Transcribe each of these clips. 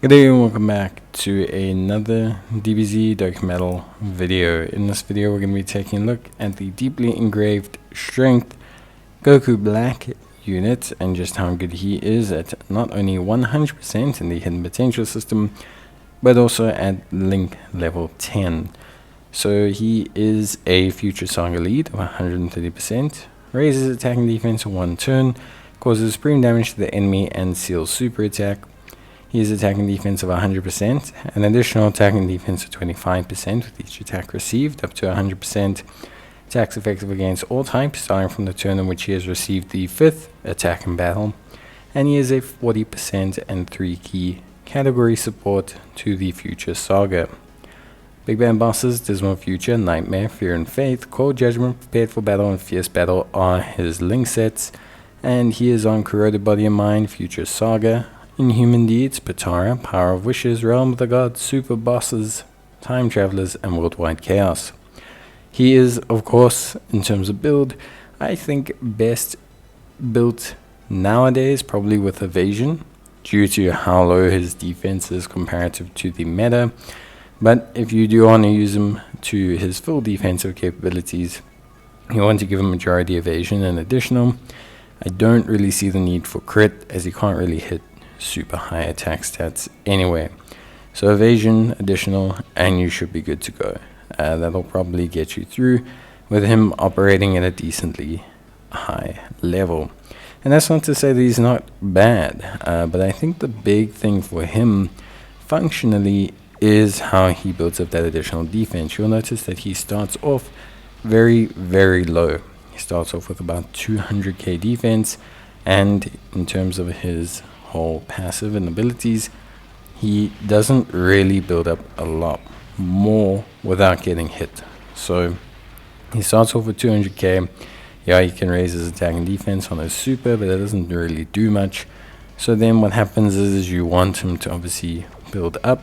Good day and welcome back to another DBZ Dokkan video. In this video we're going to be taking a look at the deeply engraved strength Goku Black unit and just how good he is at not only 100% in the hidden potential system but also at link level 10. So he is a future saga lead of 130%, raises attack and defense in one turn, causes supreme damage to the enemy and seals super attack. He has attack and defense of 100%, an additional attack and defense of 25% with each attack received, up to 100%. Attacks effective against all types, starting from the turn in which he has received the 5th attack in battle. And he is a 40% and 3 key category support to the Future Saga. Big Band bosses, Dismal Future, Nightmare, Fear and Faith, Cold Judgment, Prepared for Battle, and Fierce Battle are his link sets. And he is on Corroded Body and Mind, Future Saga, Inhuman Deeds, Patara, Power of Wishes, Realm of the Gods, Super Bosses, Time Travelers, and Worldwide Chaos. He is, of course, in terms of build, I think best built nowadays, probably with Evasion, due to how low his defense is comparative to the meta. But if you do want to use him to his full defensive capabilities, you want to give him majority evasion and additional. I don't really see the need for crit, as he can't really hit super high attack stats anyway. So evasion, additional, and you should be good to go. That'll probably get you through with him operating at a decently high level. And that's not to say that he's not bad, but I think the big thing for him functionally is how he builds up that additional defense. You'll notice that he starts off very, very low. He starts off with about 200k defense, and in terms of his whole passive and abilities, he doesn't really build up a lot more without getting hit. So he starts off with 200k. Yeah, he can raise his attack and defense on his super, but that doesn't really do much. So then what happens is you want him to obviously build up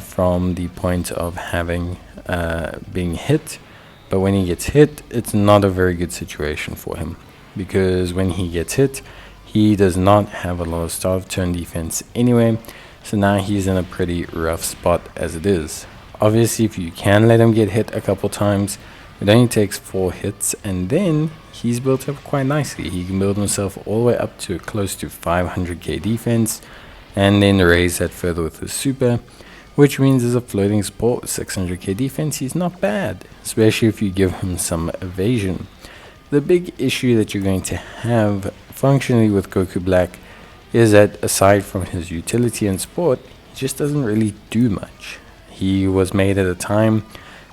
from the point of having being hit, but when he gets hit, it's not a very good situation for him, because when he gets hit, he does not have a lot of start of turn defense anyway, so now he's in a pretty rough spot as it is. Obviously, if you can let him get hit a couple times, it only takes 4 hits, and then he's built up quite nicely. He can build himself all the way up to close to 500k defense, and then raise that further with his super, which means as a floating support with 600k defense, he's not bad, especially if you give him some evasion. The big issue that you're going to have functionally with Goku Black is that aside from his utility and support, he just doesn't really do much. He was made at a time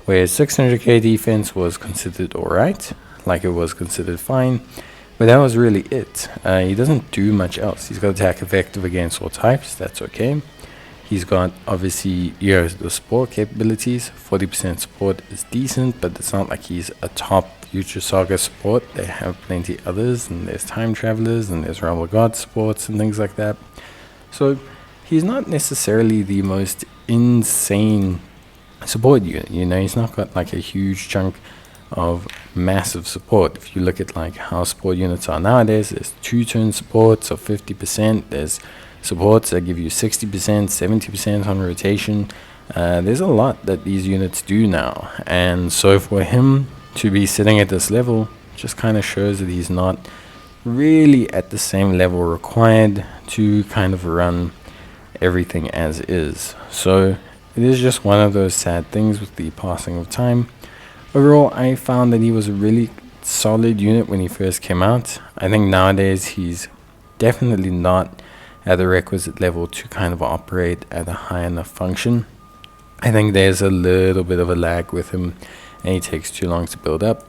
where 600k defense was considered alright, like it was considered fine, but that was really it. He doesn't do much else. He's got attack effective against all types, that's okay. He's got obviously the support capabilities. 40% support is decent, but it's not like he's a top Future Saga support. They have plenty others, and there's Time Travelers, and there's Realm of God supports and things like that. So he's not necessarily the most insane support unit. You know, he's not got like a huge chunk of massive support. If you look at like how support units are nowadays, there's 2-turn supports of 50%. There's supports that give you 60%, 70% on rotation. There's a lot that these units do now, and so for him to be sitting at this level just kind of shows that he's not really at the same level required to kind of run everything as is. So it is just one of those sad things with the passing of time. Overall, I found that he was a really solid unit when he first came out. I think nowadays he's definitely not at the requisite level to kind of operate at a high enough function. I think there's a little bit of a lag with him, and he takes too long to build up.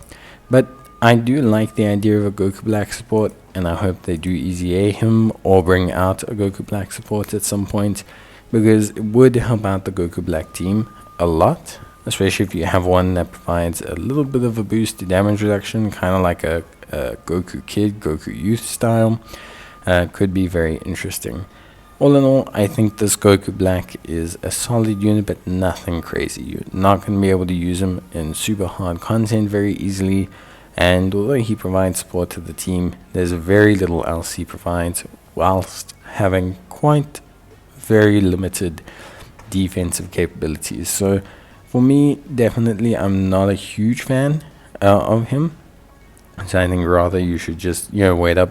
But I do like the idea of a Goku Black support, and I hope they do easy A him or bring out a Goku Black support at some point, because it would help out the Goku Black team a lot, especially if you have one that provides a little bit of a boost to damage reduction, kind of like a Goku Kid, Goku Youth style. Could be very interesting. All in all, I think this Goku Black is a solid unit, but nothing crazy. You're not going to be able to use him in super hard content very easily, and although he provides support to the team, there's very little else he provides, whilst having quite very limited defensive capabilities. So for me, definitely, I'm not a huge fan of him. So I think rather you should just, wait up.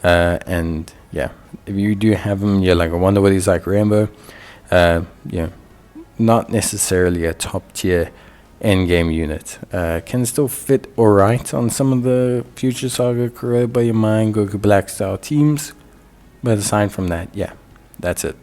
And yeah, if you do have him, you're like, I wonder what he's like Rainbow. Not necessarily a top tier endgame unit. Can still fit alright on some of the Future Saga, Corroded by Your Mind, Goku Black style teams. But aside from that, yeah, that's it.